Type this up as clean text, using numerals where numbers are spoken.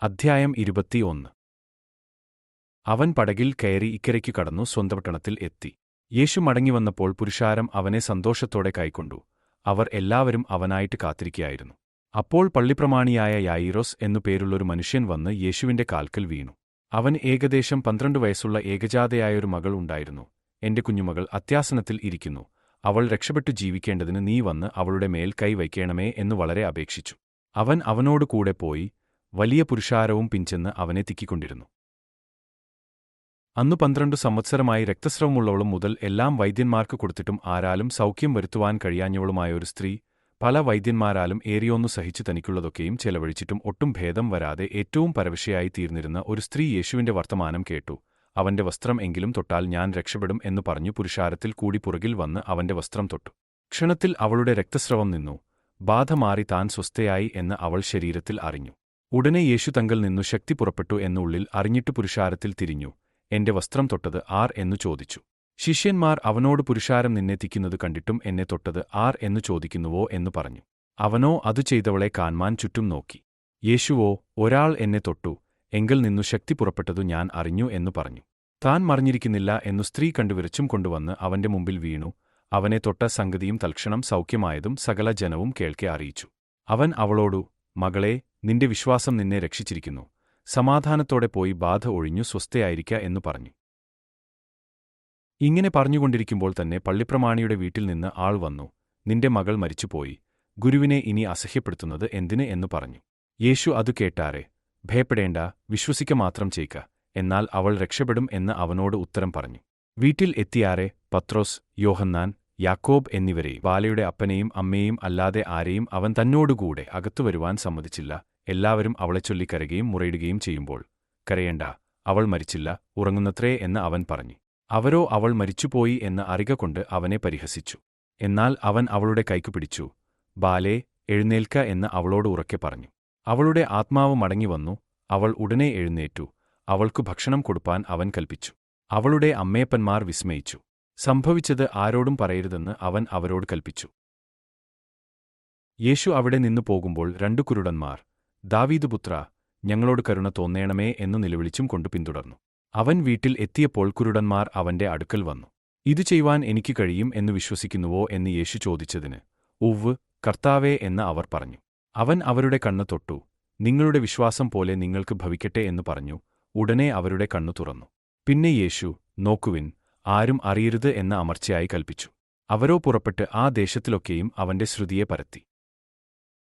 അധ്യായം 21. അവൻ പടകിൽ കയറി ഇക്കരയ്ക്കു കടന്നു സ്വന്തപട്ടണത്തിൽ എത്തി. യേശു മടങ്ങിവന്നപ്പോൾ പുരുഷാരം അവനെ സന്തോഷത്തോടെ കൈക്കൊണ്ടു. അവർ എല്ലാവരും അവനായിട്ട് കാത്തിരിക്കയായിരുന്നു. അപ്പോൾ പള്ളിപ്രമാണിയായ യായിറോസ് എന്നു പേരുള്ളൊരു മനുഷ്യൻ വന്ന് യേശുവിന്റെ കാൽക്കൽ വീണു. അവൻ ഏകദേശം 12 വയസ്സുള്ള ഏകജാതയായൊരു മകൾ ഉണ്ടായിരുന്നു. എന്റെ കുഞ്ഞുമകൾ അത്യാസനത്തിൽ ഇരിക്കുന്നു. അവൾ രക്ഷപ്പെട്ടു ജീവിക്കേണ്ടതിന് നീ വന്ന് അവളുടെ മേൽ കൈവയ്ക്കേണമേ എന്നു വളരെ അപേക്ഷിച്ചു. അവൻ അവനോടു കൂടെ പോയി. വലിയ പുരുഷാരവും പിൻചെന്ന് അവനെ തിക്കിക്കൊണ്ടിരുന്നു. അന്നു 12 സംവത്സരമായി രക്തസ്രവമുള്ളവളും മുതൽ എല്ലാം വൈദ്യന്മാർക്ക് കൊടുത്തിട്ടും ആരാലും സൗഖ്യം വരുത്തുവാൻ കഴിയാഞ്ഞവളുമായൊരു സ്ത്രീ, പല വൈദ്യന്മാരാലും ഏറിയൊന്നു സഹിച്ചു തനിക്കുള്ളതൊക്കെയും ചെലവഴിച്ചിട്ടും ഒട്ടും ഭേദം വരാതെ ഏറ്റവും പരവശയായി തീർന്നിരുന്ന ഒരു സ്ത്രീ യേശുവിന്റെ വർത്തമാനം കേട്ടു. അവന്റെ വസ്ത്രം എങ്കിലും തൊട്ടാൽ ഞാൻ രക്ഷപ്പെടും എന്നു പറഞ്ഞു പുരുഷാരത്തിൽ കൂടി പുറകിൽ വന്ന് അവന്റെ വസ്ത്രം തൊട്ടു. ക്ഷണത്തിൽ അവളുടെ രക്തസ്രവം നിന്നു. ബാധ മാറി താൻ സ്വസ്ഥയായി എന്ന് അവൾ ശരീരത്തിൽ അറിഞ്ഞു. ഉടനെ യേശു തങ്കൽ നിന്നു ശക്തി പുറപ്പെട്ടു എന്നുള്ളിൽ അറിഞ്ഞിട്ട് പുരുഷാരത്തിൽ തിരിഞ്ഞു. എന്റെ വസ്ത്രം തൊട്ടത് ആർ എന്നു ചോദിച്ചു. ശിഷ്യന്മാർ അവനോട് പുരുഷാരം നിന്നെ തിക്കുന്നത് കണ്ടിട്ടും എന്നെ തൊട്ടത് ആർ എന്നു ചോദിക്കുന്നുവോ എന്നു പറഞ്ഞു. അവനോ അതു ചെയ്തവളെ കാൺമാൻ ചുറ്റും നോക്കി. യേശുവോ, ഒരാൾ എന്നെ തൊട്ടു, എങ്കിൽ നിന്നു ശക്തി പുറപ്പെട്ടതു ഞാൻ അറിഞ്ഞു എന്നു പറഞ്ഞു. താൻ മറിഞ്ഞിരിക്കുന്നില്ല എന്നു സ്ത്രീ കണ്ടു വിറച്ചും കൊണ്ടുവന്ന് അവന്റെ മുമ്പിൽ വീണു. അവനെ തൊട്ട സംഗതിയും തൽക്ഷണം സൗഖ്യമായതും സകല ജനവും കേൾക്കെ അറിയിച്ചു. അവൻ അവളോടു, മകളേ, നിന്റെ വിശ്വാസം നിന്നെ രക്ഷിച്ചിരിക്കുന്നു. സമാധാനത്തോടെ പോയി ബാധ ഒഴിഞ്ഞു സ്വസ്ഥയായിരിക്ക എന്നു പറഞ്ഞു. ഇങ്ങനെ പറഞ്ഞുകൊണ്ടിരിക്കുമ്പോൾ തന്നെ പള്ളിപ്രമാണിയുടെ വീട്ടിൽ നിന്ന് ആൾ വന്നു. നിന്റെ മകൾ മരിച്ചുപോയി. ഗുരുവിനെ ഇനി അസഹ്യപ്പെടുത്തുന്നത് എന്തിന് എന്നു പറഞ്ഞു. യേശു അതു കേട്ടാരെ, ഭയപ്പെടേണ്ട, വിശ്വസിക്ക മാത്രം ചെയ്ക, എന്നാൽ അവൾ രക്ഷപ്പെടും എന്ന് അവനോട് ഉത്തരം പറഞ്ഞു. വീട്ടിൽ എത്തിയാരെ പത്രോസ്, യോഹന്നാൻ, യാക്കോബ് എന്നിവരെയും ബാലയുടെ അപ്പനെയും അമ്മയെയും അല്ലാതെ ആരെയും അവൻ തന്നോടുകൂടെ അകത്തുവരുവാൻ സമ്മതിച്ചില്ല. എല്ലാവരും അവളെച്ചൊല്ലി കരയുകയും മുറയിടുകയും ചെയ്യുമ്പോൾ, കരയേണ്ട, അവൾ മരിച്ചില്ല, ഉറങ്ങുന്നത്രേ എന്ന് അവൻ പറഞ്ഞു. അവരോ അവൾ മരിച്ചുപോയി എന്ന് അറികകൊണ്ട് അവനെ പരിഹസിച്ചു. എന്നാൽ അവൻ അവളുടെ കൈക്കു പിടിച്ചു. ബാലേ, എഴുന്നേൽക്ക എന്ന് അവളോട് ഉറക്കെ പറഞ്ഞു. അവളുടെ ആത്മാവ് മടങ്ങിവന്നു. അവൾ ഉടനെ എഴുന്നേറ്റു. അവൾക്കു ഭക്ഷണം കൊടുപ്പാൻ അവൻ കൽപ്പിച്ചു. അവളുടെ അമ്മയപ്പന്മാർ വിസ്മയിച്ചു. സംഭവിച്ചത് ആരോടും പറയരുതെന്ന് അവൻ അവരോട് കൽപ്പിച്ചു. യേശു അവിടെ നിന്നു പോകുമ്പോൾ 2 കുരുടന്മാർ, ദാവീദ് പുത്രാ, ഞങ്ങളോട് കരുണ തോന്നേണമേ എന്നു നിലവിളിച്ചും കൊണ്ടു പിന്തുടർന്നു. അവൻ വീട്ടിൽ എത്തിയപ്പോൾ കുരുടന്മാർ അവന്റെ അടുക്കൽ വന്നു. ഇതു ചെയ്യുവാൻ എനിക്ക് കഴിയും എന്നു വിശ്വസിക്കുന്നുവോ എന്ന് യേശു ചോദിച്ചതിന്, ഉവ്വ്, കർത്താവേ എന്ന് അവർ പറഞ്ഞു. അവൻ അവരുടെ കണ്ണ് തൊട്ടു. നിങ്ങളുടെ വിശ്വാസം പോലെ നിങ്ങൾക്ക് ഭവിക്കട്ടെ എന്നു പറഞ്ഞു. ഉടനെ അവരുടെ കണ്ണു തുറന്നു. പിന്നെ യേശു, നോക്കുവിൻ, ആരും അറിയരുത് എന്ന് അമർച്ചയായി കൽപ്പിച്ചു. അവരോ പുറപ്പെട്ട് ആ ദേശത്തിലൊക്കെയും അവന്റെ ശ്രുതിയെ പരത്തി.